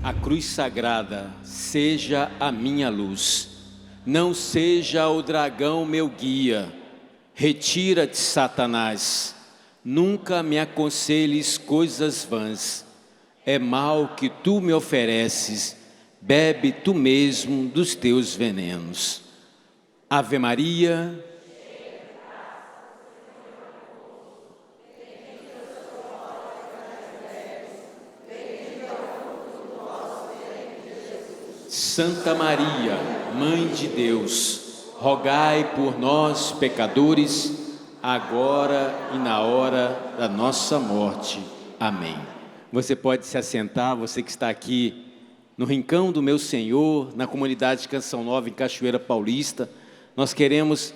A cruz sagrada seja a minha luz, não seja o dragão meu guia. Retira-te, Satanás, nunca me aconselhes coisas vãs. É mal que tu me ofereces, bebe tu mesmo dos teus venenos. Ave Maria. Santa Maria, Mãe de Deus, rogai por nós, pecadores, agora e na hora da nossa morte. Amém. Você pode se assentar, você que está aqui no Rincão do Meu Senhor, na comunidade de Canção Nova, em Cachoeira Paulista. Nós queremos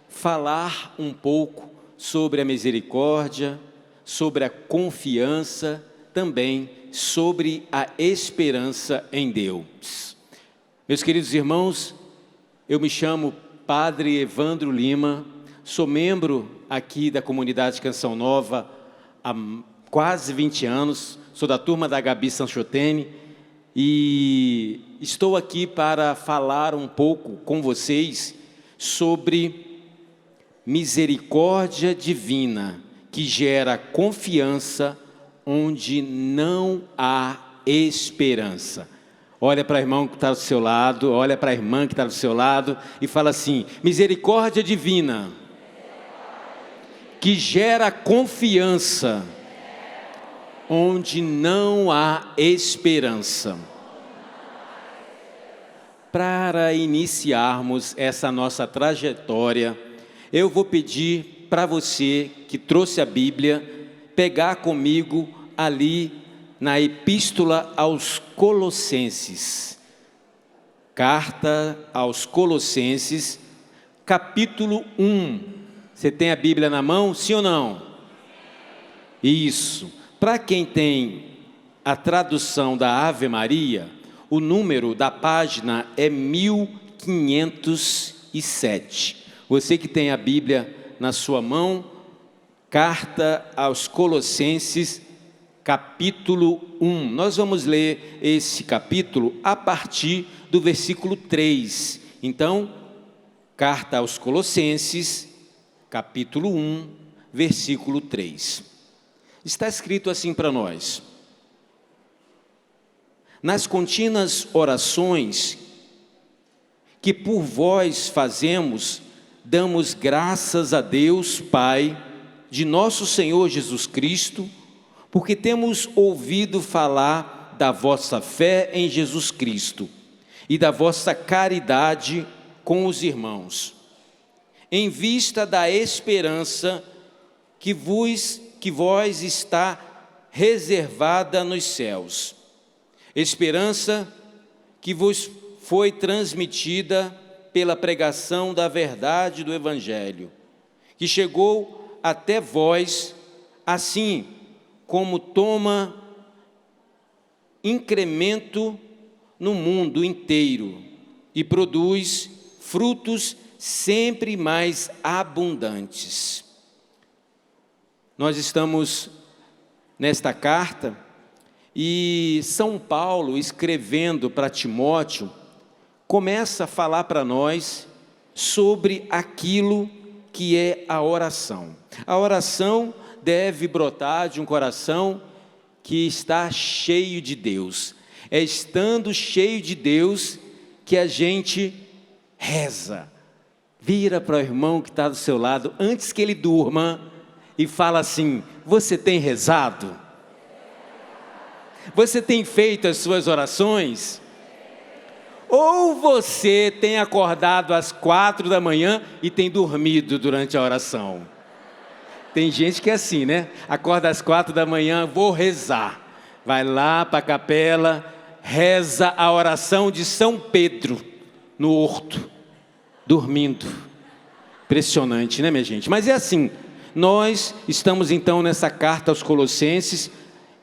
falar um pouco sobre a misericórdia, sobre a confiança, também sobre a esperança em Deus. Meus queridos irmãos, eu me chamo Padre Evandro Lima, sou membro aqui da comunidade Canção Nova há quase 20 anos, sou da turma da Gabi Sanchotene e estou aqui para falar um pouco com vocês sobre misericórdia divina que gera confiança onde não há esperança. Olha para o irmão que está do seu lado, olha para a irmã que está do seu lado e fala assim: misericórdia divina que gera confiança onde não há esperança. Para iniciarmos essa nossa trajetória, eu vou pedir para você que trouxe a Bíblia, pegar comigo ali na Epístola aos Colossenses, Carta aos Colossenses, capítulo 1. Você tem a Bíblia na mão, sim ou não? Isso. Para quem tem a tradução da Ave Maria, o número da página é 1507. Você que tem a Bíblia na sua mão, Carta aos Colossenses, capítulo 1. Nós vamos ler esse capítulo a partir do versículo 3. Então, Carta aos Colossenses, capítulo 1, versículo 3. Está escrito assim para nós: nas contínuas orações que por vós fazemos, damos graças a Deus, Pai, de nosso Senhor Jesus Cristo, porque temos ouvido falar da vossa fé em Jesus Cristo e da vossa caridade com os irmãos, em vista da esperança que vós está reservada nos céus, esperança que vos foi transmitida pela pregação da verdade do Evangelho, que chegou até vós, assim como toma incremento no mundo inteiro e produz frutos sempre mais abundantes. Nós estamos nesta carta e São Paulo, escrevendo para Timóteo, começa a falar para nós sobre aquilo que é a oração. A oração deve brotar de um coração que está cheio de Deus. É estando cheio de Deus que a gente reza. Vira para o irmão que está do seu lado, antes que ele durma, e fala assim: você tem rezado? Você tem feito as suas orações? Ou você tem acordado às 4 da manhã e tem dormido durante a oração? Tem gente que é assim, né? Acorda às 4 da manhã, vou rezar. Vai lá para a capela, reza a oração de São Pedro, no horto, dormindo. Impressionante, né, minha gente? Mas é assim, nós estamos então nessa carta aos Colossenses,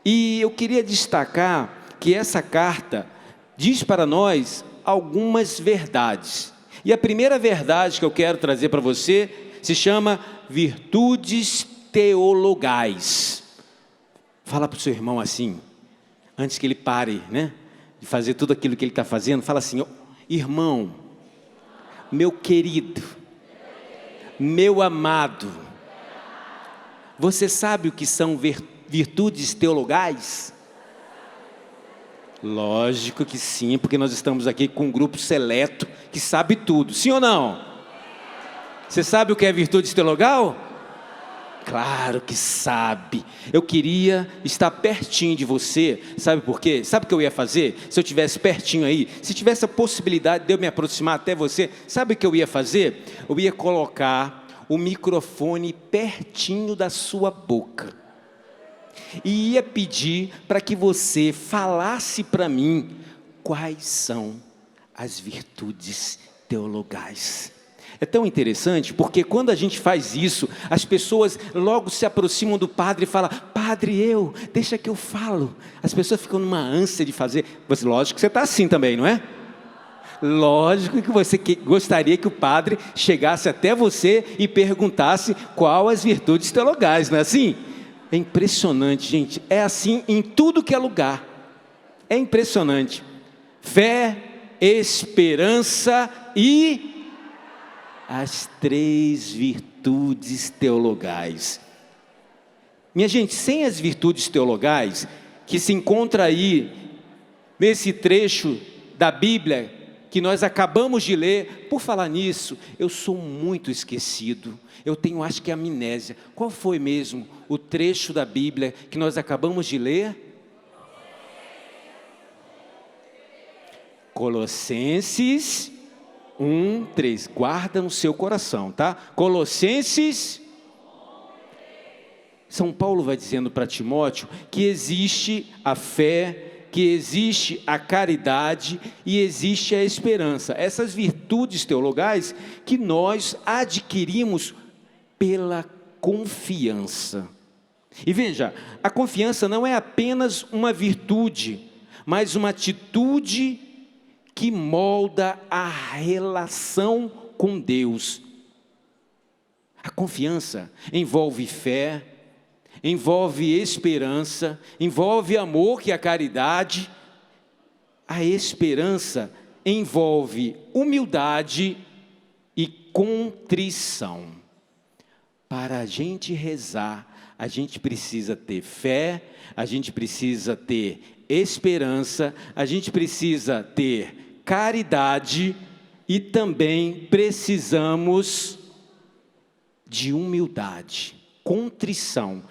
e eu queria destacar que essa carta diz para nós algumas verdades. E a primeira verdade que eu quero trazer para você se chama virtudes teologais. Fala para o seu irmão assim, antes que ele pare, né? de fazer tudo aquilo que ele está fazendo, fala assim: "Ó, irmão, meu querido, meu amado, você sabe o que são virtudes teologais?" Lógico que sim, porque nós estamos aqui com um grupo seleto que sabe tudo, sim ou não? Você sabe o que é virtude teologal? Claro que sabe. Eu queria estar pertinho de você, sabe por quê? Sabe o que eu ia fazer? Se eu estivesse pertinho aí, se tivesse a possibilidade de eu me aproximar até você, sabe o que eu ia fazer? Eu ia colocar o microfone pertinho da sua boca e ia pedir para que você falasse para mim quais são as virtudes teologais. É tão interessante, porque quando a gente faz isso, as pessoas logo se aproximam do padre e falam: "Padre, deixa que eu falo." As pessoas ficam numa ânsia de fazer. Lógico que você está assim também, não é? Lógico que você gostaria que o padre chegasse até você e perguntasse qual as virtudes teologais, não é assim? É impressionante, gente. É assim em tudo que é lugar. É impressionante. Fé, esperança e as 3 virtudes teologais. Minha gente, sem as virtudes teologais, que se encontra aí nesse trecho da Bíblia que nós acabamos de ler, por falar nisso, eu sou muito esquecido, eu tenho, acho que, amnésia. Qual foi mesmo o trecho da Bíblia que nós acabamos de ler? Colossenses 1:3, guarda no seu coração, tá? Colossenses. São Paulo vai dizendo para Timóteo que existe a fé, que existe a caridade e existe a esperança. Essas virtudes teologais que nós adquirimos pela confiança. E veja, a confiança não é apenas uma virtude, mas uma atitude que molda a relação com Deus. A confiança envolve fé, envolve esperança, envolve amor, que é a caridade. A esperança envolve humildade e contrição. Para a gente rezar, a gente precisa ter fé, a gente precisa ter esperança, a gente precisa ter caridade e também precisamos de humildade, contrição.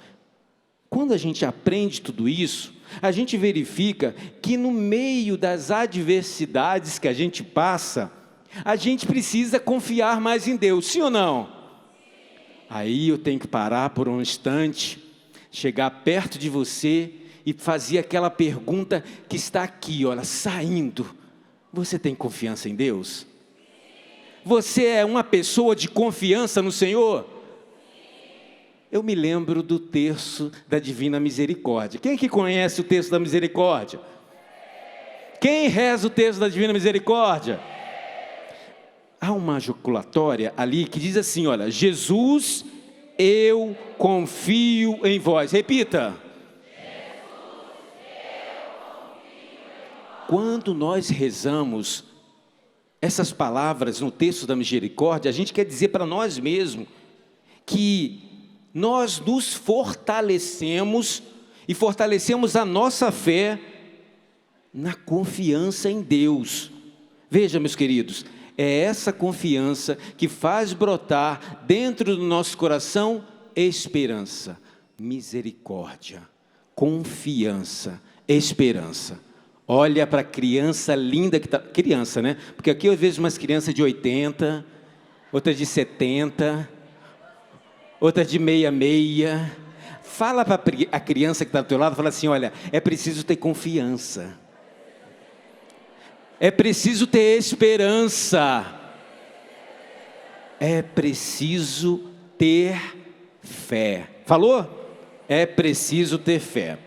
Quando a gente aprende tudo isso, a gente verifica que no meio das adversidades que a gente passa, a gente precisa confiar mais em Deus, sim ou não? Aí eu tenho que parar por um instante, chegar perto de você e fazer aquela pergunta que está aqui, olha, saindo. Você tem confiança em Deus? Você é uma pessoa de confiança no Senhor? Eu me lembro do terço da Divina Misericórdia. Quem que conhece o terço da Misericórdia? Quem reza o terço da Divina Misericórdia? Há uma jaculatória ali que diz assim, olha: Jesus, eu confio em vós. Repita. Quando nós rezamos essas palavras no texto da misericórdia, a gente quer dizer para nós mesmos que nós nos fortalecemos e fortalecemos a nossa fé na confiança em Deus. Veja, meus queridos, é essa confiança que faz brotar dentro do nosso coração esperança, misericórdia, confiança, esperança. Olha para a criança linda que está... Criança, né? Porque aqui eu vejo umas crianças de 80, outras de 70, outras de 66. Fala para a criança que está do teu lado, fala assim, olha, é preciso ter confiança. É preciso ter esperança. É preciso ter fé. Falou? É preciso ter fé.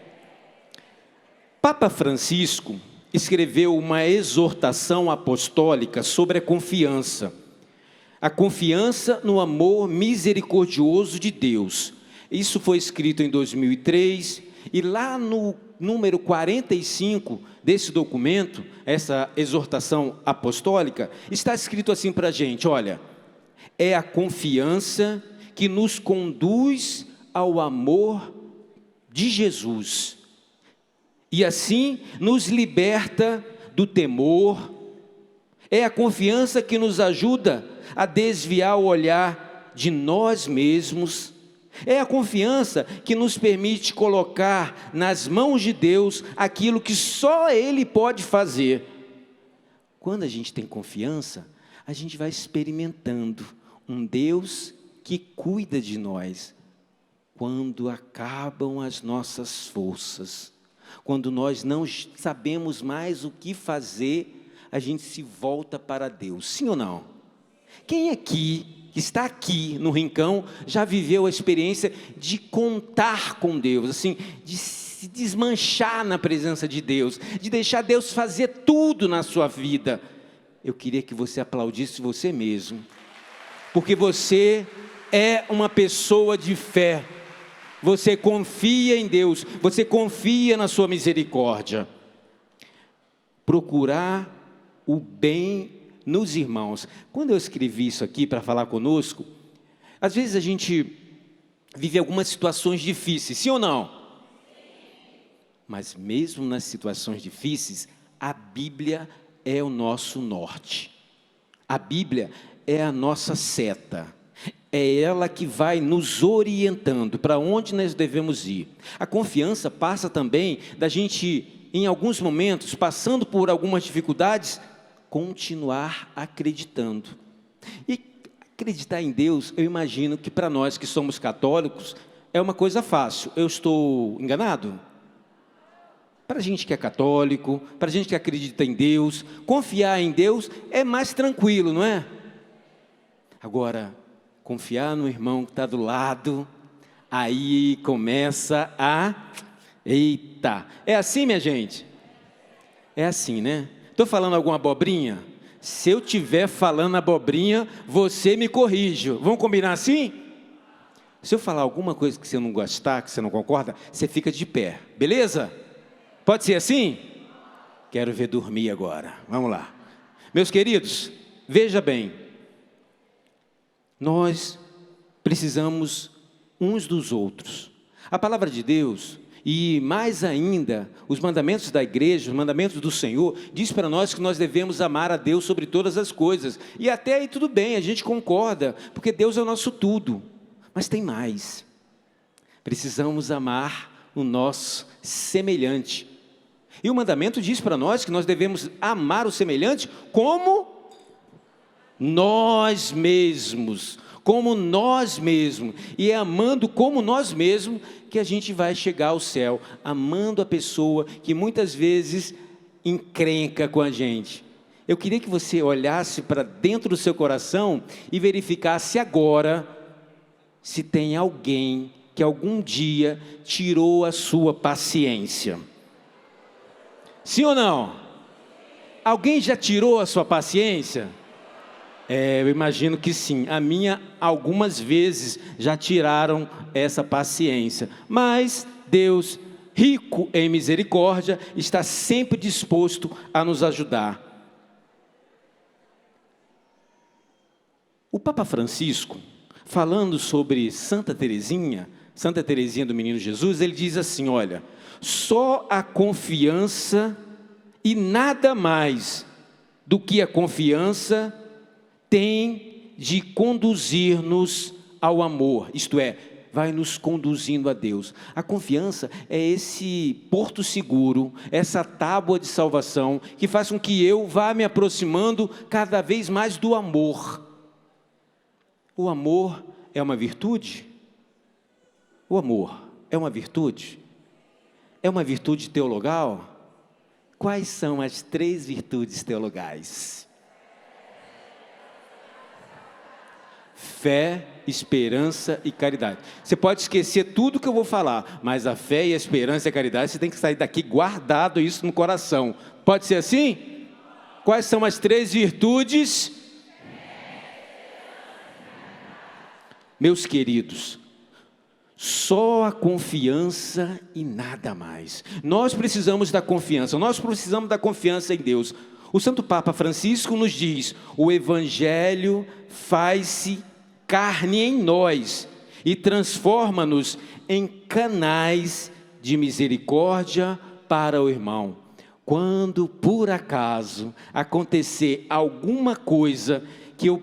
Papa Francisco escreveu uma exortação apostólica sobre a confiança no amor misericordioso de Deus. Isso foi escrito em 2003, e lá no número 45 desse documento, essa exortação apostólica, está escrito assim para a gente, olha, é a confiança que nos conduz ao amor de Jesus, e assim nos liberta do temor, é a confiança que nos ajuda a desviar o olhar de nós mesmos, é a confiança que nos permite colocar nas mãos de Deus aquilo que só Ele pode fazer. Quando a gente tem confiança, a gente vai experimentando um Deus que cuida de nós. Quando acabam as nossas forças, quando nós não sabemos mais o que fazer, a gente se volta para Deus, sim ou não? Quem aqui, que está aqui no Rincão, já viveu a experiência de contar com Deus, assim, de se desmanchar na presença de Deus, de deixar Deus fazer tudo na sua vida? Eu queria que você aplaudisse você mesmo, porque você é uma pessoa de fé, você confia em Deus, você confia na sua misericórdia. Procurar o bem nos irmãos. Quando eu escrevi isso aqui para falar conosco, às vezes a gente vive algumas situações difíceis, sim ou não? Mas mesmo nas situações difíceis, a Bíblia é o nosso norte. A Bíblia é a nossa seta. É ela que vai nos orientando para onde nós devemos ir. A confiança passa também da gente, em alguns momentos, passando por algumas dificuldades, continuar acreditando. E acreditar em Deus, eu imagino que para nós que somos católicos, é uma coisa fácil. Eu estou enganado? Para a gente que é católico, para a gente que acredita em Deus, confiar em Deus é mais tranquilo, não é? Agora, confiar no irmão que está do lado, aí começa a... Eita! É assim, minha gente? É assim, né? Estou falando alguma abobrinha? Se eu estiver falando abobrinha, você me corrige. Vamos combinar assim? Se eu falar alguma coisa que você não gostar, que você não concorda, você fica de pé, beleza? Pode ser assim? Quero ver dormir agora. Vamos lá. Meus queridos, veja bem. Nós precisamos uns dos outros. A palavra de Deus... E mais ainda, os mandamentos da igreja, os mandamentos do Senhor, diz para nós que nós devemos amar a Deus sobre todas as coisas. E até aí tudo bem, a gente concorda, porque Deus é o nosso tudo. Mas tem mais. Precisamos amar o nosso semelhante. E o mandamento diz para nós que nós devemos amar o semelhante como nós mesmos. Como nós mesmos, e é amando como nós mesmos que a gente vai chegar ao céu, amando a pessoa que muitas vezes encrenca com a gente. Eu queria que você olhasse para dentro do seu coração e verificasse agora se tem alguém que algum dia tirou a sua paciência. Sim ou não? Alguém já tirou a sua paciência? Eu imagino que sim. A minha, algumas vezes, já tiraram essa paciência. Mas Deus, rico em misericórdia, está sempre disposto a nos ajudar. O Papa Francisco, falando sobre Santa Teresinha do Menino Jesus, ele diz assim, olha, só a confiança e nada mais do que a confiança tem de conduzir-nos ao amor, isto é, vai nos conduzindo a Deus. A confiança é esse porto seguro, essa tábua de salvação, que faz com que eu vá me aproximando cada vez mais do amor. O amor é uma virtude? O amor é uma virtude? É uma virtude teologal? Quais são as 3 virtudes teologais? Fé, esperança e caridade. Você pode esquecer tudo que eu vou falar, mas a fé e a esperança e a caridade, você tem que sair daqui guardado isso no coração. Pode ser assim? Quais são as 3 virtudes? Meus queridos, Só a confiança e nada mais. Nós precisamos da confiança, nós precisamos da confiança em Deus. O Santo Papa Francisco nos diz: o Evangelho faz-se carne em nós e transforma-nos em canais de misericórdia para o irmão. Quando por acaso acontecer alguma coisa que eu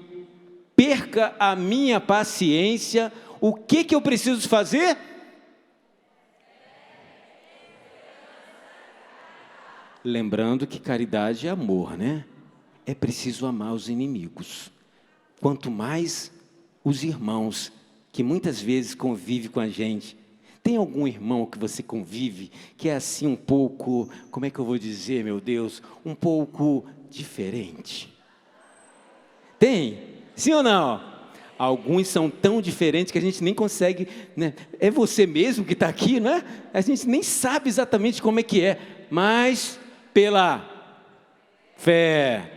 perca a minha paciência, o que eu preciso fazer? Lembrando que caridade é amor, né? É preciso amar os inimigos. Quanto mais os irmãos, que muitas vezes convivem com a gente. Tem algum irmão que você convive, que é assim um pouco, como é que eu vou dizer, meu Deus? Um pouco diferente. Tem? Sim ou não? Alguns são tão diferentes que a gente nem consegue, né? É você mesmo que está aqui, não é? A gente nem sabe exatamente como é que é, mas pela fé,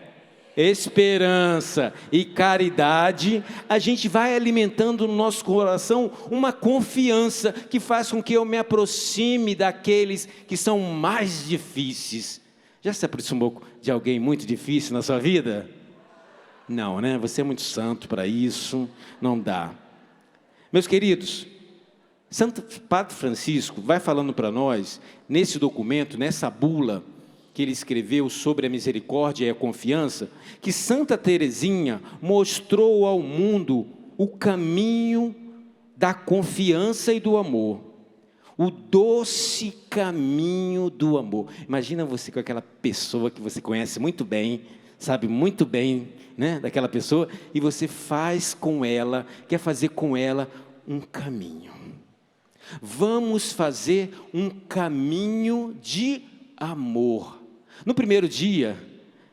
esperança e caridade, a gente vai alimentando no nosso coração uma confiança que faz com que eu me aproxime daqueles que são mais difíceis. Já se aproximou de alguém muito difícil na sua vida? Não, né? Você é muito santo para isso, não dá. Meus queridos, Santo Padre Francisco vai falando para nós, nesse documento, nessa bula que ele escreveu sobre a misericórdia e a confiança, que Santa Teresinha mostrou ao mundo o caminho da confiança e do amor. O doce caminho do amor. Imagina você com aquela pessoa que você conhece muito bem, sabe muito bem, né, daquela pessoa, e você faz com ela, quer fazer com ela um caminho. Vamos fazer um caminho de amor. No primeiro dia,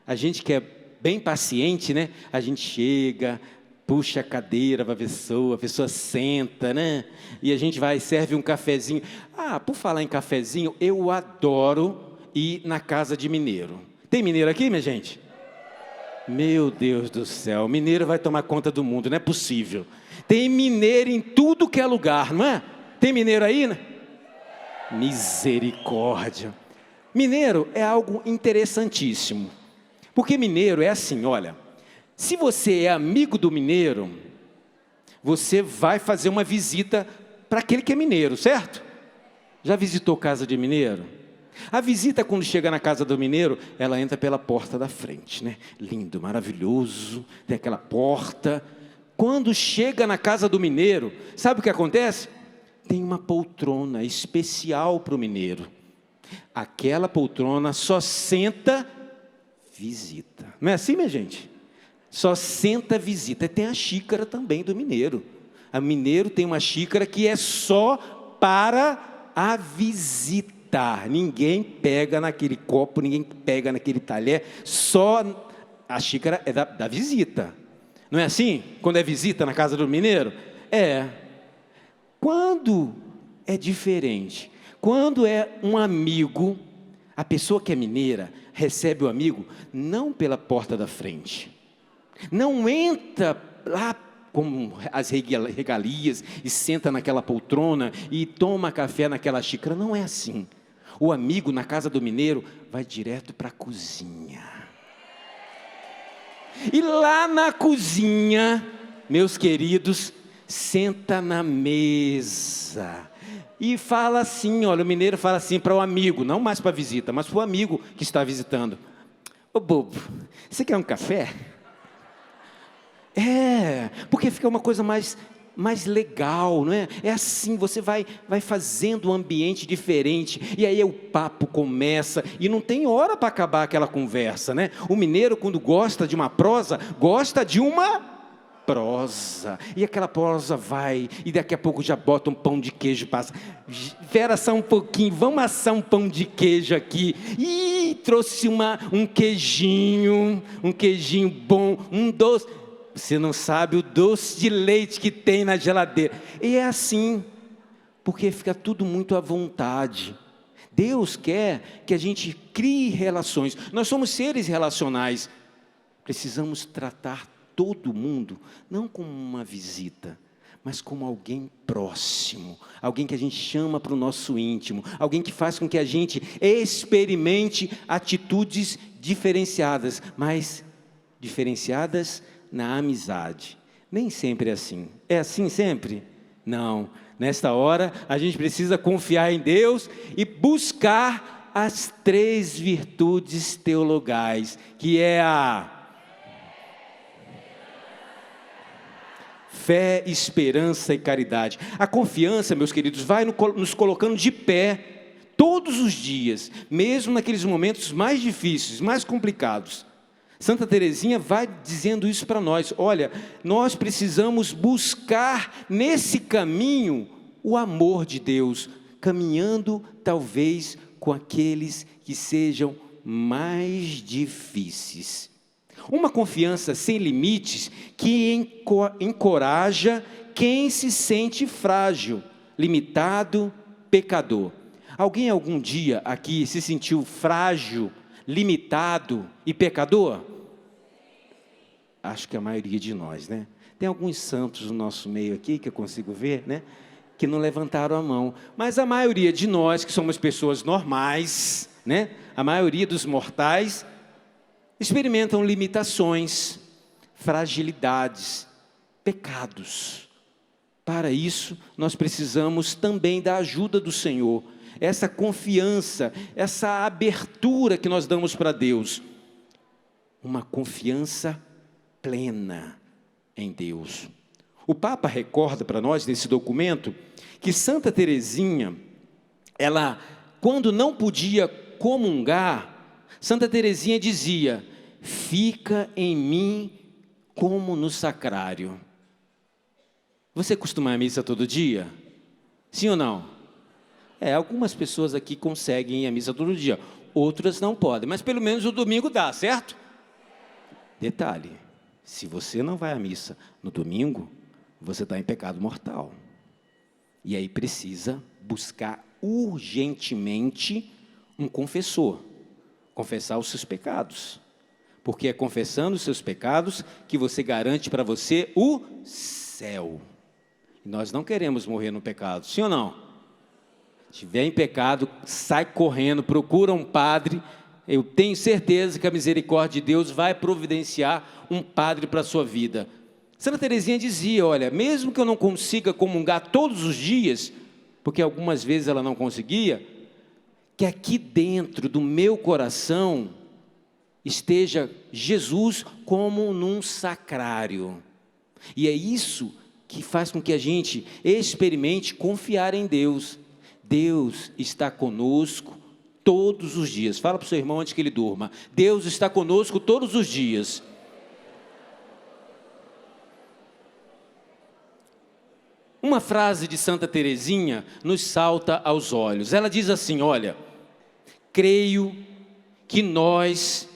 a gente que é bem paciente, né? A gente chega, puxa a cadeira para a pessoa senta, né? E a gente vai, serve um cafezinho. Ah, por falar em cafezinho, eu adoro ir na casa de mineiro. Tem mineiro aqui, minha gente? Meu Deus do céu, mineiro vai tomar conta do mundo, não é possível. Tem mineiro em tudo que é lugar, não é? Tem mineiro aí, né? Misericórdia. Mineiro é algo interessantíssimo, porque mineiro é assim, olha, se você é amigo do mineiro, você vai fazer uma visita para aquele que é mineiro, certo? Já visitou casa de mineiro? A visita, quando chega na casa do mineiro, ela entra pela porta da frente, né? Lindo, maravilhoso, tem aquela porta. Quando chega na casa do mineiro, sabe o que acontece? Tem uma poltrona especial para o mineiro. Aquela poltrona só senta visita. Não é assim, minha gente? Só senta visita. E tem a xícara também do mineiro. O mineiro tem uma xícara que é só para a visita. Ninguém pega naquele copo, ninguém pega naquele talher. Só a xícara é da visita. Não é assim? Quando é visita na casa do mineiro? É. Quando é diferente? Quando é um amigo, a pessoa que é mineira recebe o amigo não pela porta da frente, não entra lá com as regalias e senta naquela poltrona e toma café naquela xícara, não é assim. O amigo na casa do mineiro vai direto para a cozinha. E lá na cozinha, meus queridos, senta na mesa e fala assim, olha, o mineiro fala assim para o amigo, não mais para a visita, mas para o amigo que está visitando. Ô bobo, você quer um café? É, porque fica uma coisa mais legal, não é? É assim, você vai fazendo um ambiente diferente, e aí o papo começa, e não tem hora para acabar aquela conversa, né? O mineiro, quando gosta de uma prosa, gosta de uma prosa, e aquela prosa vai, e daqui a pouco já bota um pão de queijo, passa, espera só um pouquinho, vamos assar um pão de queijo aqui, e trouxe um queijinho bom, um doce, você não sabe o doce de leite que tem na geladeira, e é assim, porque fica tudo muito à vontade. Deus quer que a gente crie relações, nós somos seres relacionais, precisamos tratar todo mundo, não como uma visita, mas como alguém próximo, alguém que a gente chama para o nosso íntimo, alguém que faz com que a gente experimente atitudes diferenciadas, mas diferenciadas na amizade. Nem sempre é assim. É assim sempre? Não. Nesta hora, a gente precisa confiar em Deus e buscar as 3 virtudes teologais, que é a fé, esperança e caridade. A confiança, meus queridos, vai nos colocando de pé todos os dias, mesmo naqueles momentos mais difíceis, mais complicados. Santa Teresinha vai dizendo isso para nós. Olha, nós precisamos buscar nesse caminho o amor de Deus, caminhando talvez com aqueles que sejam mais difíceis. Uma confiança sem limites que encoraja quem se sente frágil, limitado, pecador. Alguém algum dia aqui se sentiu frágil, limitado e pecador? Acho que a maioria de nós, né? Tem alguns santos no nosso meio aqui, que eu consigo ver, né? Que não levantaram a mão. Mas a maioria de nós, que somos pessoas normais, né? A maioria dos mortais, experimentam limitações, fragilidades, pecados. Para isso, nós precisamos também da ajuda do Senhor. Essa confiança, essa abertura que nós damos para Deus. Uma confiança plena em Deus. O Papa recorda para nós, nesse documento, que Santa Teresinha, ela, quando não podia comungar, Santa Teresinha dizia: fica em mim como no sacrário. Você costuma ir à missa todo dia? Sim ou não? Algumas pessoas aqui conseguem ir à missa todo dia, outras não podem, mas pelo menos o domingo dá, certo? Detalhe, se você não vai à missa no domingo, você está em pecado mortal. E aí precisa buscar urgentemente um confessor, confessar os seus pecados, porque é confessando os seus pecados que você garante para você o céu. E nós não queremos morrer no pecado, sim ou não? Se estiver em pecado, sai correndo, procura um padre. Eu tenho certeza que a misericórdia de Deus vai providenciar um padre para a sua vida. Santa Teresinha dizia: olha, mesmo que eu não consiga comungar todos os dias, porque algumas vezes ela não conseguia, que aqui dentro do meu coração esteja Jesus como num sacrário. E é isso que faz com que a gente experimente confiar em Deus. Deus está conosco todos os dias. Fala para o seu irmão antes que ele durma: Deus está conosco todos os dias. Uma frase de Santa Teresinha nos salta aos olhos. Ela diz assim: olha, creio que nós,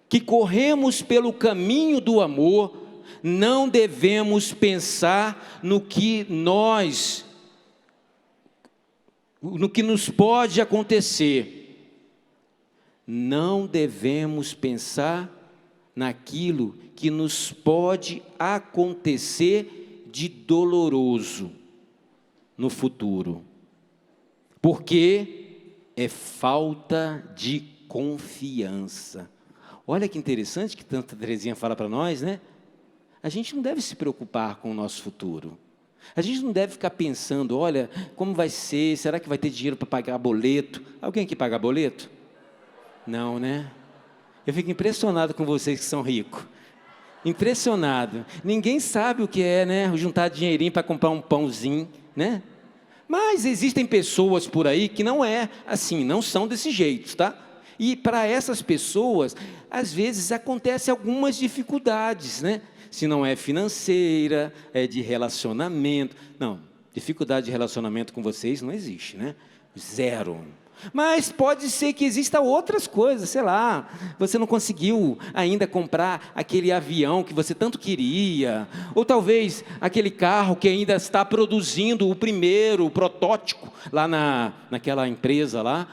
que corremos pelo caminho do amor, não devemos pensar no que nos pode acontecer. Não devemos pensar naquilo que nos pode acontecer de doloroso no futuro, porque é falta de confiança. Olha que interessante que Santa Teresinha fala para nós, né? A gente não deve se preocupar com o nosso futuro. A gente não deve ficar pensando: olha, como vai ser? Será que vai ter dinheiro para pagar boleto? Alguém aqui paga boleto? Não, né? Eu fico impressionado com vocês que são ricos. Impressionado. Ninguém sabe o que é, né? Juntar dinheirinho para comprar um pãozinho, né? Mas existem pessoas por aí que não é assim, não são desse jeito, tá? E para essas pessoas, às vezes acontecem algumas dificuldades, né? Se não é financeira, é de relacionamento. Não, dificuldade de relacionamento com vocês não existe, né? Zero. Mas pode ser que exista outras coisas, sei lá, você não conseguiu ainda comprar aquele avião que você tanto queria, ou talvez aquele carro que ainda está produzindo o primeiro, o protótipo, lá naquela empresa lá.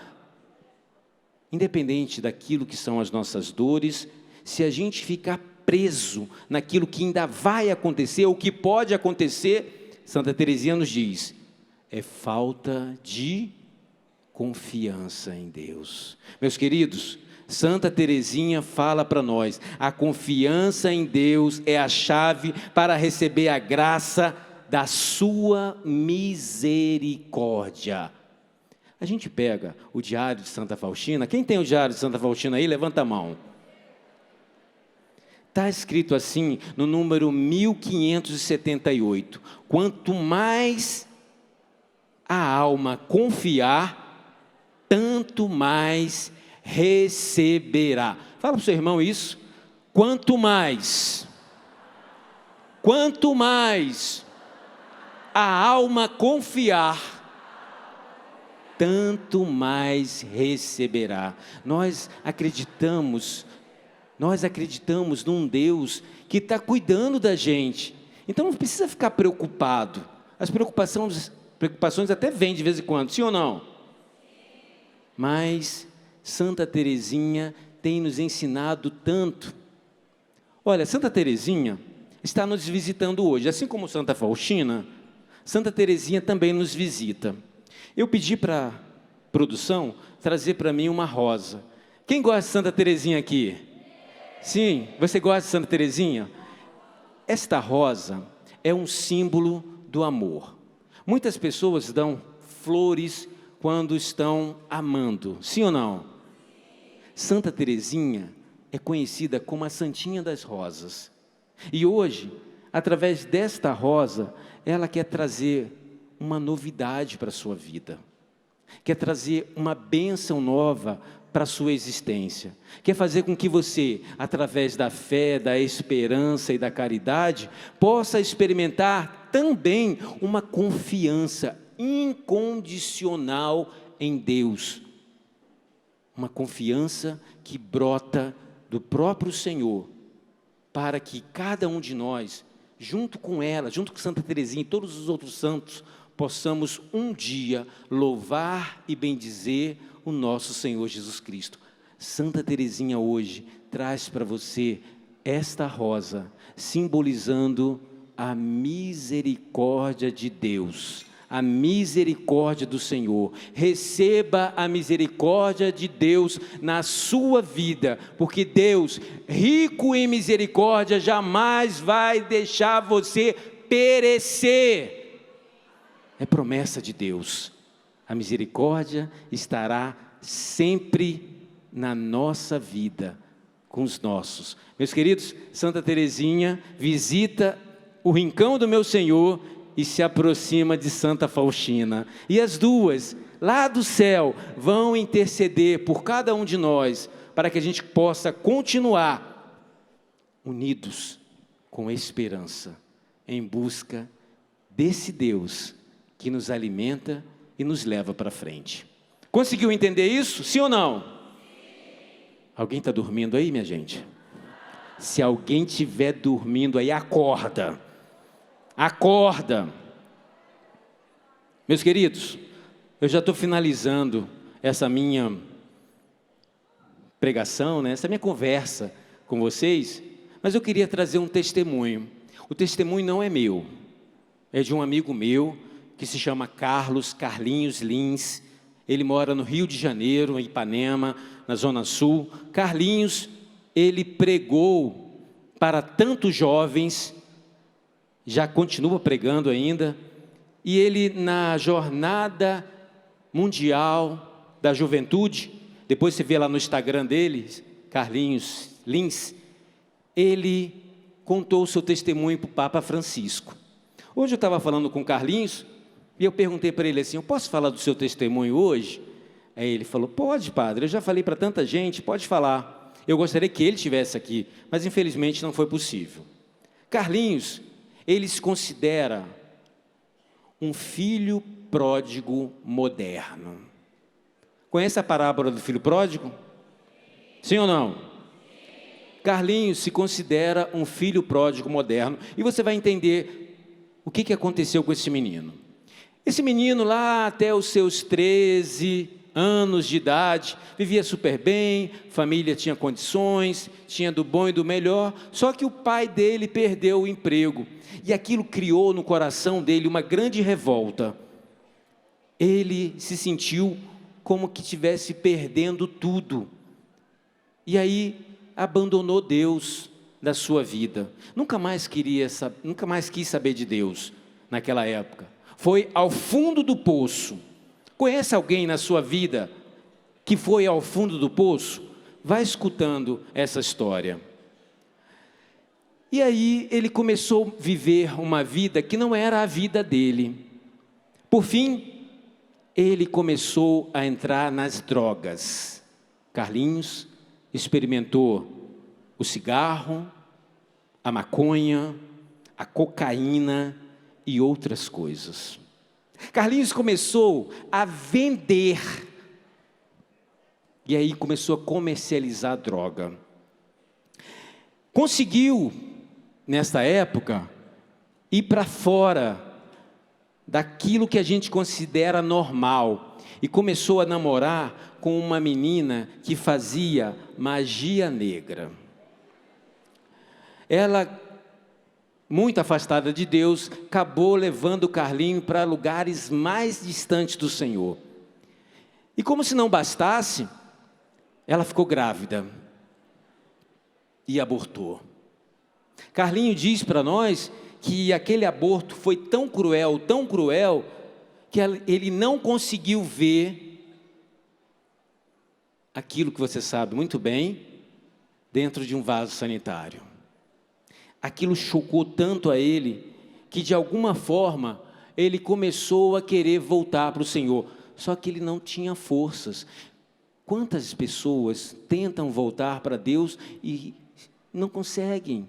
Independente daquilo que são as nossas dores, se a gente ficar preso naquilo que ainda vai acontecer, ou que pode acontecer, Santa Teresinha nos diz, é falta de confiança em Deus. Meus queridos, Santa Teresinha fala para nós, a confiança em Deus é a chave para receber a graça da sua misericórdia. A gente pega o Diário de Santa Faustina. Quem tem o Diário de Santa Faustina aí, levanta a mão. Está escrito assim no número 1578, quanto mais a alma confiar, tanto mais receberá. Fala para o seu irmão isso. Quanto mais a alma confiar, tanto mais receberá. Nós acreditamos num Deus que está cuidando da gente. Então não precisa ficar preocupado. As preocupações até vêm de vez em quando, sim ou não? Mas Santa Teresinha tem nos ensinado tanto. Olha, Santa Teresinha está nos visitando hoje. Assim como Santa Faustina, Santa Teresinha também nos visita. Eu pedi para a produção trazer para mim uma rosa. Quem gosta de Santa Teresinha aqui? Sim, você gosta de Santa Teresinha? Esta rosa é um símbolo do amor. Muitas pessoas dão flores quando estão amando, sim ou não? Santa Teresinha é conhecida como a Santinha das Rosas. E hoje, através desta rosa, ela quer trazer uma novidade para a sua vida. Quer trazer uma bênção nova para a sua existência. Quer fazer com que você, através da fé, da esperança e da caridade, possa experimentar também uma confiança incondicional em Deus. Uma confiança que brota do próprio Senhor, para que cada um de nós, junto com ela, junto com Santa Teresinha e todos os outros santos, possamos um dia louvar e bendizer o nosso Senhor Jesus Cristo. Santa Teresinha hoje traz para você esta rosa, simbolizando a misericórdia de Deus, a misericórdia do Senhor. Receba a misericórdia de Deus na sua vida, porque Deus, rico em misericórdia, jamais vai deixar você perecer. É promessa de Deus. A misericórdia estará sempre na nossa vida, com os nossos. Meus queridos, Santa Teresinha visita o rincão do meu Senhor e se aproxima de Santa Faustina. E as duas, lá do céu, vão interceder por cada um de nós, para que a gente possa continuar unidos com esperança, em busca desse Deus que nos alimenta e nos leva para frente. Conseguiu entender isso? Sim ou não? Alguém está dormindo aí, minha gente? Se alguém estiver dormindo aí, acorda. Acorda. Meus queridos, eu já estou finalizando essa minha pregação, essa minha conversa com vocês, mas eu queria trazer um testemunho. O testemunho não é meu, é de um amigo meu, que se chama Carlinhos Lins. Ele mora no Rio de Janeiro, em Ipanema, na Zona Sul. Carlinhos, ele pregou para tantos jovens, já continua pregando ainda, e ele na Jornada Mundial da Juventude, depois você vê lá no Instagram dele, Carlinhos Lins, ele contou o seu testemunho para o Papa Francisco. Hoje eu estava falando com o Carlinhos, e eu perguntei para ele assim, eu posso falar do seu testemunho hoje? Aí ele falou, pode, padre, eu já falei para tanta gente, pode falar. Eu gostaria que ele estivesse aqui, mas infelizmente não foi possível. Carlinhos, ele se considera um filho pródigo moderno. Conhece a parábola do filho pródigo? Sim ou não? Carlinhos se considera um filho pródigo moderno, e você vai entender o que aconteceu com esse menino. Esse menino lá até os seus 13, anos de idade, vivia super bem, família tinha condições, tinha do bom e do melhor, só que o pai dele perdeu o emprego, e aquilo criou no coração dele uma grande revolta. Ele se sentiu como que estivesse perdendo tudo, e aí abandonou Deus da sua vida, nunca mais quis saber de Deus naquela época, foi ao fundo do poço. Conhece alguém na sua vida que foi ao fundo do poço? Vai escutando essa história. E aí ele começou a viver uma vida que não era a vida dele. Por fim, ele começou a entrar nas drogas. Carlinhos experimentou o cigarro, a maconha, a cocaína e outras coisas. Carlinhos começou a vender, e aí começou a comercializar droga. Conseguiu, nesta época, ir para fora daquilo que a gente considera normal, e começou a namorar com uma menina que fazia magia negra. Ela, muito afastada de Deus, acabou levando o Carlinho para lugares mais distantes do Senhor. E como se não bastasse, ela ficou grávida e abortou. Carlinho diz para nós que aquele aborto foi tão cruel, que ele não conseguiu ver aquilo que você sabe muito bem, dentro de um vaso sanitário. Aquilo chocou tanto a ele, que de alguma forma, ele começou a querer voltar para o Senhor, só que ele não tinha forças. Quantas pessoas tentam voltar para Deus e não conseguem,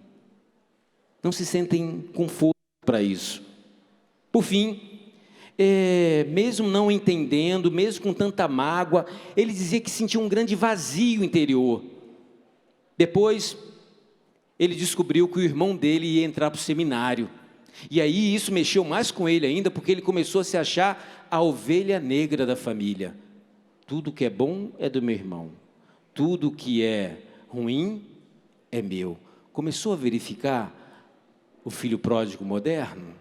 não se sentem com força para isso. Por fim, mesmo não entendendo, mesmo com tanta mágoa, ele dizia que sentia um grande vazio interior. Depois, ele descobriu que o irmão dele ia entrar para o seminário. E aí isso mexeu mais com ele ainda, porque ele começou a se achar a ovelha negra da família. Tudo que é bom é do meu irmão. Tudo que é ruim é meu. Começou a verificar o filho pródigo moderno?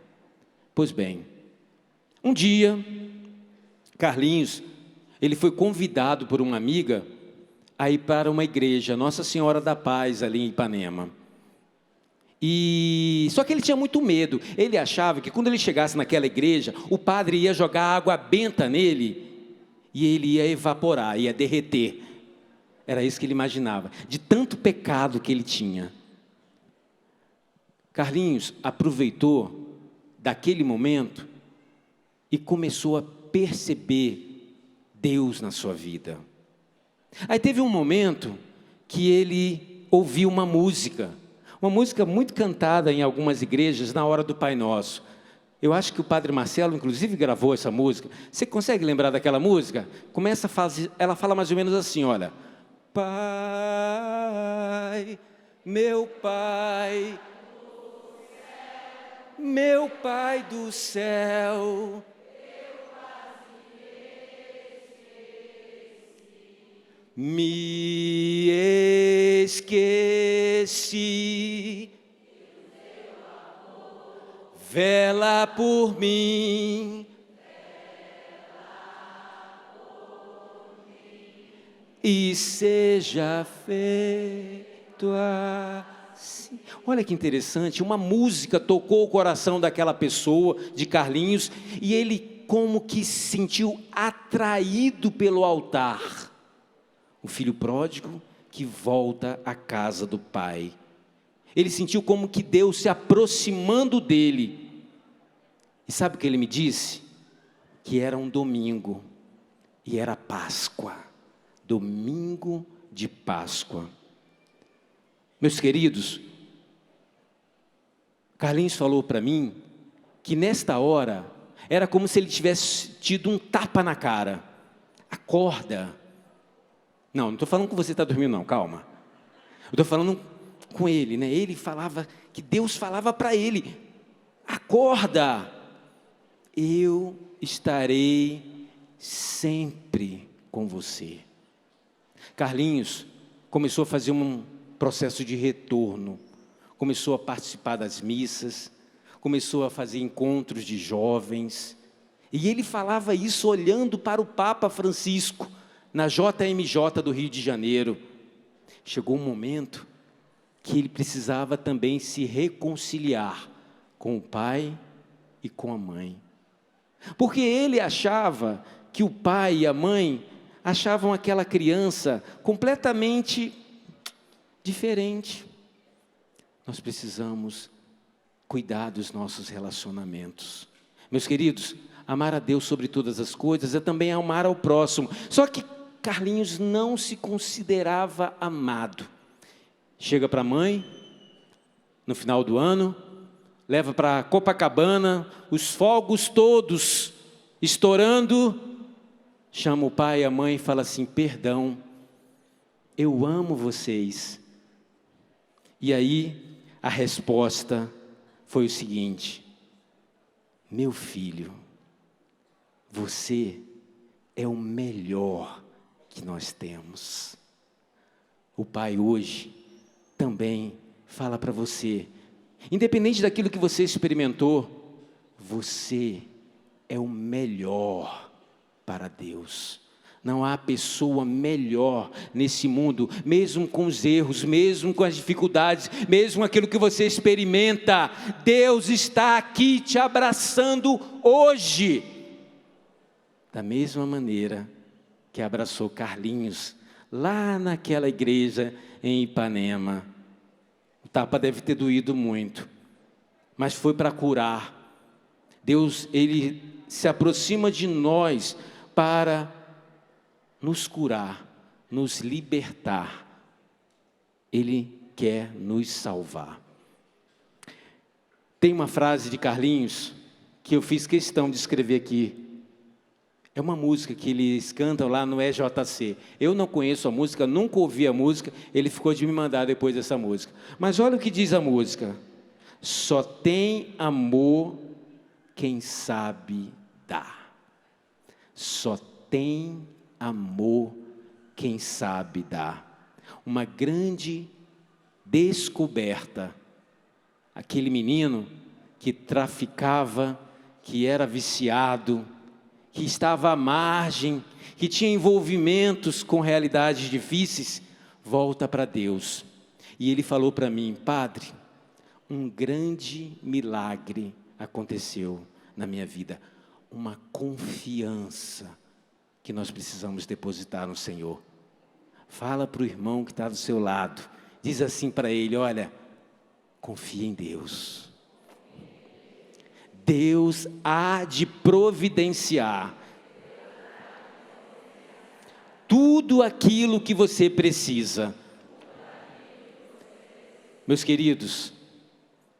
Pois bem, um dia, Carlinhos, ele foi convidado por uma amiga a ir para uma igreja, Nossa Senhora da Paz, ali em Ipanema. Só que ele tinha muito medo. Ele achava que quando ele chegasse naquela igreja, o padre ia jogar água benta nele e ele ia evaporar, ia derreter. Era isso que ele imaginava, de tanto pecado que ele tinha. Carlinhos aproveitou daquele momento e começou a perceber Deus na sua vida. Aí teve um momento que ele ouviu uma música muito cantada em algumas igrejas na hora do Pai Nosso. Eu acho que o Padre Marcelo, inclusive, gravou essa música. Você consegue lembrar daquela música? Ela fala mais ou menos assim, olha. Pai, meu Pai, meu Pai do céu, me esqueci, vela por mim, e seja feito assim. Olha que interessante, uma música tocou o coração daquela pessoa, de Carlinhos, e ele como que se sentiu atraído pelo altar. O filho pródigo que volta à casa do pai. Ele sentiu como que Deus se aproximando dele. E sabe o que ele me disse? Que era um domingo, e era Páscoa. Domingo de Páscoa. Meus queridos, Carlinhos falou para mim que nesta hora era como se ele tivesse tido um tapa na cara. Acorda. Não estou falando que você está dormindo não, calma. Eu estou falando com ele, né? Ele falava, que Deus falava para ele, acorda, eu estarei sempre com você. Carlinhos começou a fazer um processo de retorno, começou a participar das missas, começou a fazer encontros de jovens, e ele falava isso olhando para o Papa Francisco, na JMJ do Rio de Janeiro. Chegou um momento que ele precisava também se reconciliar com o pai e com a mãe, porque ele achava que o pai e a mãe achavam aquela criança completamente diferente. Nós precisamos cuidar dos nossos relacionamentos. Meus queridos, amar a Deus sobre todas as coisas é também amar ao próximo. Só que Carlinhos não se considerava amado. Chega para a mãe, no final do ano, leva para Copacabana, os fogos todos estourando, chama o pai e a mãe e fala assim: perdão, eu amo vocês. E aí a resposta foi o seguinte: meu filho, você é o melhor que nós temos. O pai hoje também fala para você, independente daquilo que você experimentou, você é o melhor para Deus. Não há pessoa melhor nesse mundo, mesmo com os erros, mesmo com as dificuldades, mesmo aquilo que você experimenta. Deus está aqui te abraçando hoje, da mesma maneira que abraçou Carlinhos lá naquela igreja em Ipanema. O tapa deve ter doído muito, mas foi para curar. Deus, Ele se aproxima de nós para nos curar, nos libertar. Ele quer nos salvar. Tem uma frase de Carlinhos que eu fiz questão de escrever aqui. É uma música que eles cantam lá no EJC. Eu não conheço a música, nunca ouvi a música, ele ficou de me mandar depois dessa música. Mas olha o que diz a música: só tem amor quem sabe dar. Só tem amor quem sabe dar. Uma grande descoberta. Aquele menino que traficava, que era viciado, que estava à margem, que tinha envolvimentos com realidades difíceis, volta para Deus. E ele falou para mim: padre, um grande milagre aconteceu na minha vida. Uma confiança que nós precisamos depositar no Senhor. Fala para o irmão que está do seu lado, diz assim para ele: olha, confia em Deus. Deus há de providenciar tudo aquilo que você precisa. Meus queridos,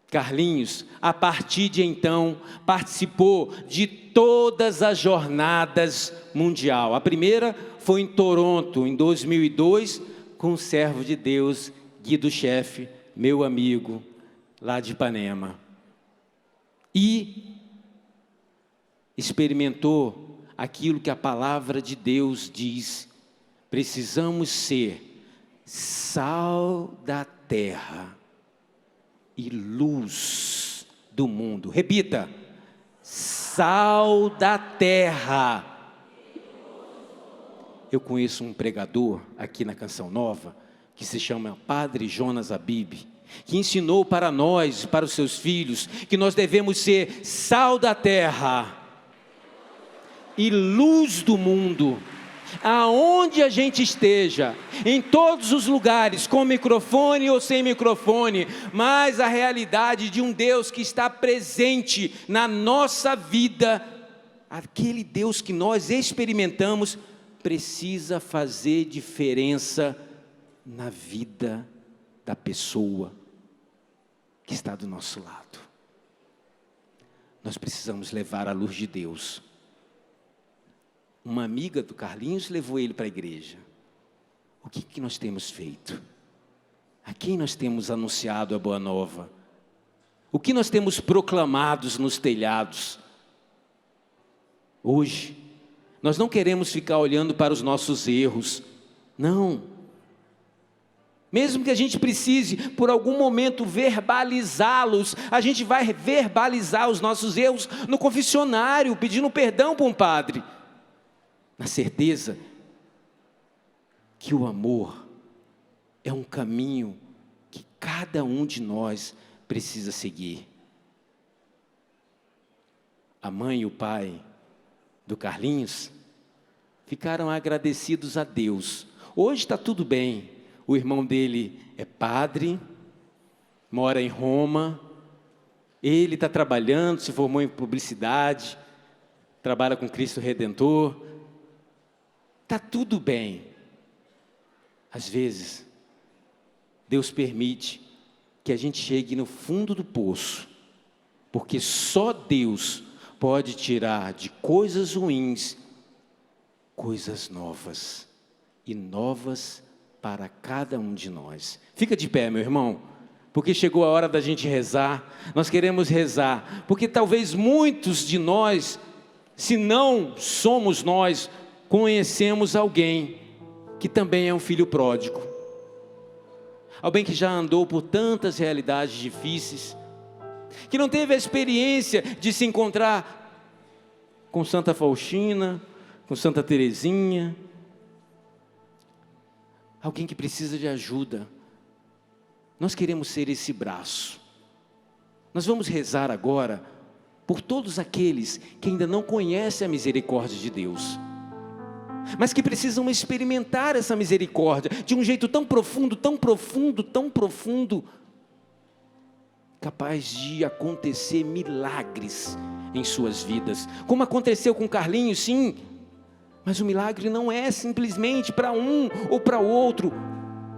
Carlinhos, a partir de então, participou de todas as jornadas mundial. A primeira foi em Toronto, em 2002, com o servo de Deus, Guido Chefe, meu amigo, lá de Ipanema. E experimentou aquilo que a palavra de Deus diz: precisamos ser sal da terra e luz do mundo. Repita: sal da terra. Eu conheço um pregador aqui na Canção Nova, que se chama Padre Jonas Abib, que ensinou para nós, para os seus filhos, que nós devemos ser sal da terra e luz do mundo. Aonde a gente esteja, em todos os lugares, com microfone ou sem microfone, mas a realidade de um Deus que está presente na nossa vida, aquele Deus que nós experimentamos, precisa fazer diferença na vida da pessoa que está do nosso lado. Nós precisamos levar a luz de Deus. Uma amiga do Carlinhos levou ele para a igreja. O que nós temos feito? A quem nós temos anunciado a boa nova? O que nós temos proclamado nos telhados? Hoje, Nós não queremos ficar olhando para os nossos erros. Não. Mesmo que a gente precise, por algum momento, verbalizá-los, a gente vai verbalizar os nossos erros no confessionário, pedindo perdão para um padre, na certeza que o amor é um caminho que cada um de nós precisa seguir. A mãe e o pai do Carlinhos ficaram agradecidos a Deus. Hoje está tudo bem. O irmão dele é padre, mora em Roma. Ele está trabalhando, se formou em publicidade, trabalha com Cristo Redentor. Está tudo bem. Às vezes, Deus permite que a gente chegue no fundo do poço, porque só Deus pode tirar de coisas ruins, coisas novas, e novas para cada um de nós. Fica de pé, meu irmão, porque chegou a hora da gente rezar. Nós queremos rezar, porque talvez muitos de nós, se não somos nós, conhecemos alguém que também é um filho pródigo. Alguém que já andou por tantas realidades difíceis, que não teve a experiência de se encontrar com Santa Faustina, com Santa Teresinha. Alguém que precisa de ajuda. Nós queremos ser esse braço. Nós vamos rezar agora por todos aqueles que ainda não conhecem a misericórdia de Deus, mas que precisam experimentar essa misericórdia de um jeito tão profundo, tão profundo, tão profundo, capaz de acontecer milagres em suas vidas, como aconteceu com Carlinhos, sim, mas o milagre não é simplesmente para um ou para o outro.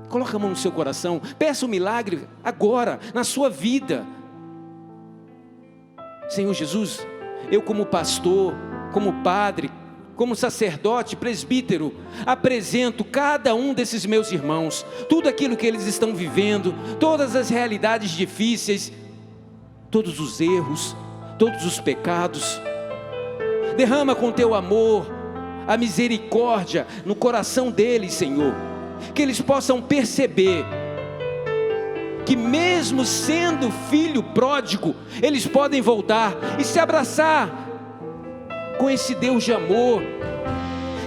Coloca a mão no seu coração, peça o milagre agora, na sua vida. Senhor Jesus, eu como pastor, como padre, como sacerdote, presbítero, apresento cada um desses meus irmãos, tudo aquilo que eles estão vivendo, todas as realidades difíceis, todos os erros, todos os pecados. Derrama com teu amor a misericórdia no coração deles, Senhor, que eles possam perceber que mesmo sendo filho pródigo, eles podem voltar e se abraçar com esse Deus de amor.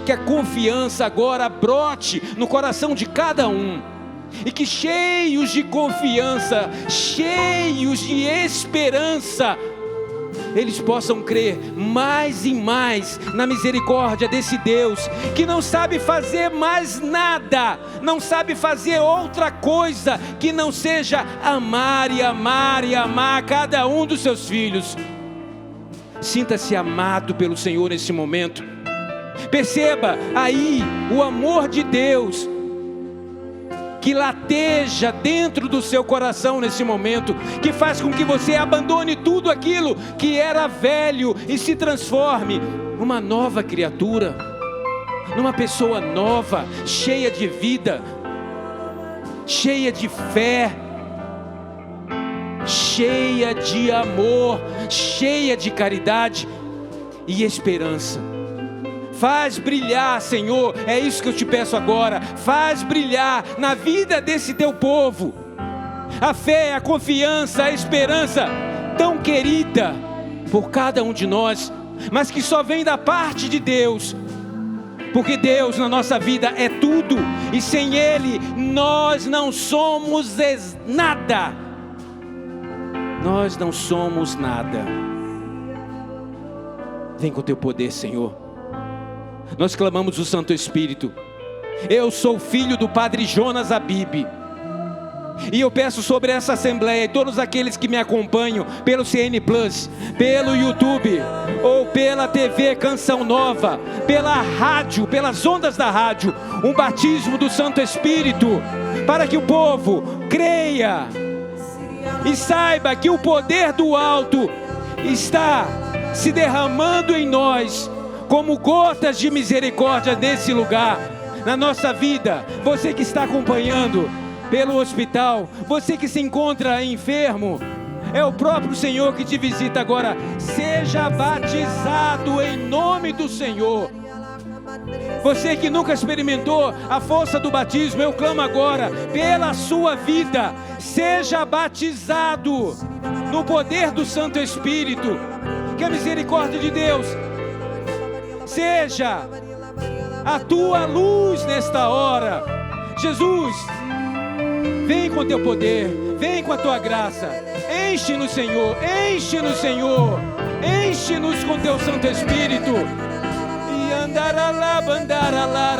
Que a confiança agora brote no coração de cada um, e que cheios de confiança, cheios de esperança, eles possam crer mais e mais na misericórdia desse Deus, que não sabe fazer mais nada, não sabe fazer outra coisa que não seja amar e amar e amar cada um dos seus filhos. Sinta-se amado pelo Senhor nesse momento. Perceba aí o amor de Deus que lateja dentro do seu coração nesse momento, que faz com que você abandone tudo aquilo que era velho e se transforme numa nova criatura, numa pessoa nova, cheia de vida, cheia de fé, cheia de amor, cheia de caridade e esperança. Faz brilhar, Senhor, é isso que eu te peço agora, faz brilhar na vida desse teu povo a fé, a confiança, a esperança tão querida por cada um de nós, mas que só vem da parte de Deus, porque Deus na nossa vida é tudo, e sem Ele nós não somos nada. Nós não somos nada. Vem com o teu poder, Senhor. Nós clamamos o Santo Espírito. Eu sou filho do Padre Jonas Abib, e eu peço sobre essa assembleia e todos aqueles que me acompanham pelo CN Plus, pelo YouTube ou pela TV Canção Nova, pela rádio, pelas ondas da rádio, um batismo do Santo Espírito, para que o povo creia e saiba que o poder do alto está se derramando em nós como gotas de misericórdia nesse lugar, na nossa vida. Você que está acompanhando pelo hospital, você que se encontra enfermo, é o próprio Senhor que te visita agora. Seja batizado em nome do Senhor. Você que nunca experimentou a força do batismo, eu clamo agora pela sua vida. Seja batizado no poder do Santo Espírito. Que a misericórdia de Deus seja a tua luz nesta hora. Jesus, vem com teu poder, vem com a tua graça. Enche-nos, Senhor, enche-nos, Senhor. Enche-nos com teu Santo Espírito. E andaralá, bandaralá,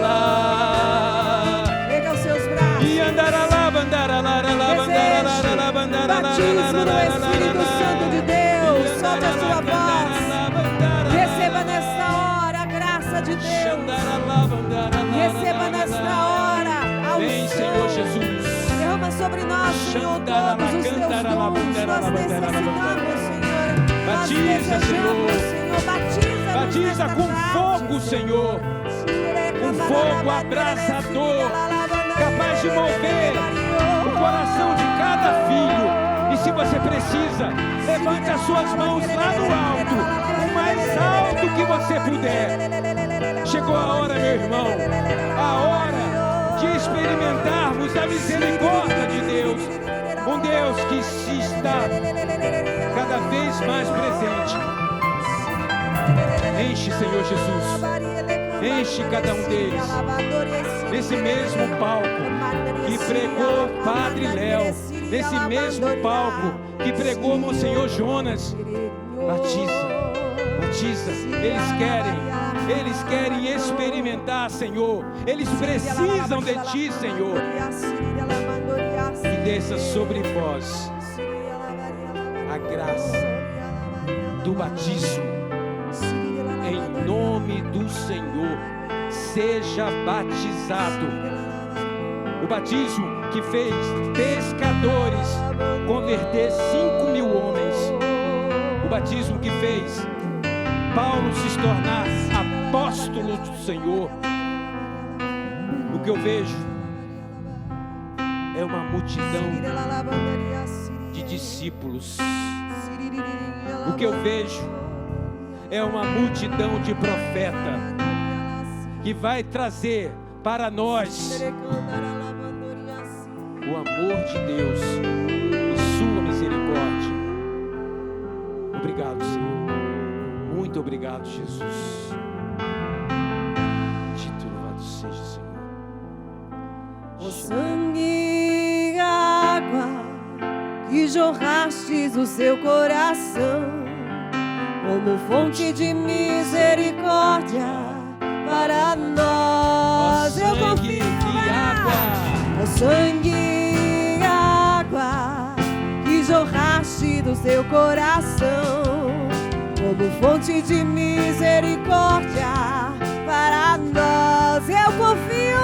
lá. Pega os seus braços. E andaralá, bandaralá, bandaralá, bandaralá. Batismo no Espírito Santo de Deus. Solte a sua voz. Receba nesta hora a graça de Deus. Receba nesta hora a Vem, Senhor Jesus. derrama sobre nós, Senhor, todos os teus dons. Nós necessitamos, Senhor. Batiza, Senhor. Batiza com fogo, Senhor. Com fogo abrasador, capaz de mover o coração de cada filho. E se você precisa, levante as suas mãos lá no alto, o mais alto que você puder. Chegou a hora, meu irmão, a hora de experimentarmos a misericórdia de Deus. Um Deus que se está cada vez mais presente. Enche, Senhor Jesus. Enche cada um deles. Nesse mesmo palco que pregou Padre Léo, nesse mesmo palco que pregou Monsenhor Jonas. Batiza, batiza. Eles querem experimentar, Senhor. Eles precisam de Ti, Senhor. E desça sobre vós a graça do batismo. Em nome do Senhor, seja batizado. O batismo que fez pescadores converter 5.000 homens. O batismo que fez Paulo se tornar apóstolo do Senhor. O que eu vejo é uma multidão de discípulos. O que eu vejo é uma multidão de profeta que vai trazer para nós o amor de Deus e sua misericórdia. Obrigado, Senhor. Muito obrigado, Jesus. Dito louvado seja, Senhor. O sangue e água que jorrastes do seu coração, como fonte de misericórdia para nós. Eu confio em água. O sangue e água que jorraste do seu coração, como fonte de misericórdia para nós. Eu confio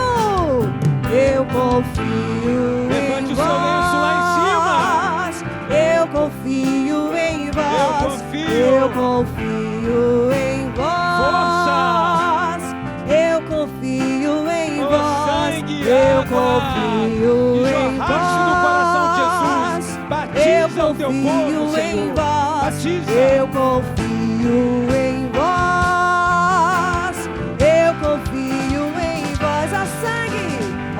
Levante em o seu lenço lá em cima. Eu confio em vós. Eu confio em vós. Força. Eu confio em vós. Sangue, eu água, confio que em jorraste vós. no coração de Jesus. Batiza o teu povo, Senhor. Batiza. Eu confio em vós. Eu confio em vós.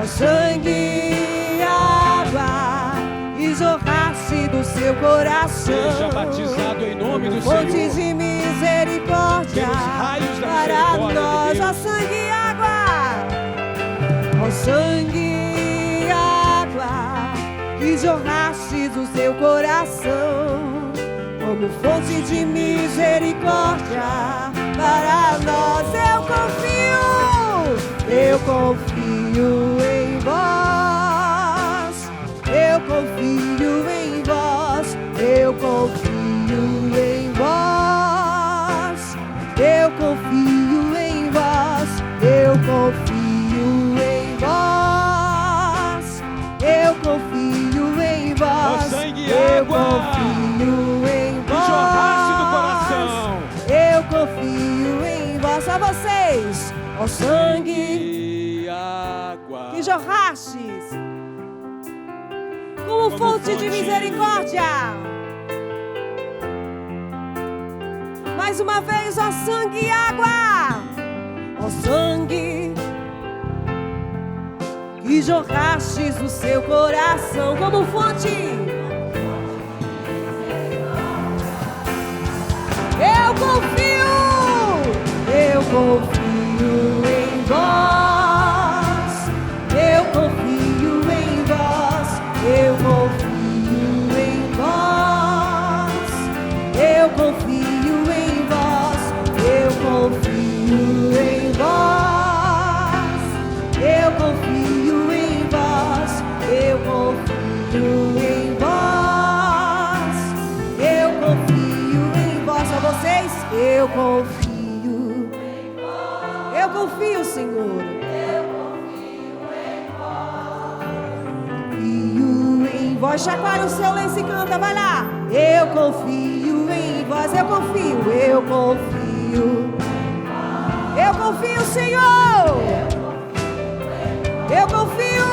Ó sangue e água e jorraste do seu coração. Seja batizado em nome do Fonte Senhor. de misericórdia Pelos raios da para misericórdia nós. de Ó Deus. sangue e água. Ó sangue e água que jorraste do seu coração, como fonte de misericórdia para nós. Eu confio em vós. Eu confio em vós. Eu confio em vós. Eu confio em vós. Eu confio em vós. Eu confio em vós. Ó sangue e Eu água confio em que vós. jorraste do coração. Eu confio em vós. A vocês, ó sangue E água que jorrastes como fonte de misericórdia. Mais uma vez, ó sangue e água. Ó e jorrastes o seu coração como fonte. Eu confio em vós, eu confio em vós, eu confio em vós, eu confio em vós, eu confio em vós, eu confio em vós, eu confio em vós, eu confio em vós, só vocês, eu confio. Eu confio, Senhor. Eu confio em vós. Chacoalha o seu lenço e canta, vai lá. Eu confio em vós. Eu confio, eu confio. Eu confio, Senhor. Eu confio.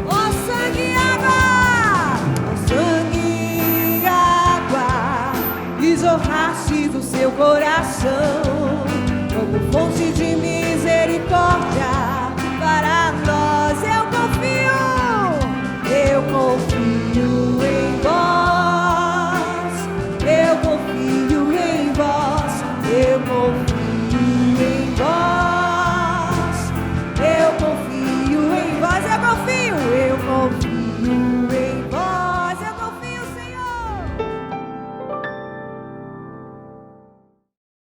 Ó sangue e água. Ó sangue e água. E jorraste do seu coração como fonte de misericórdia.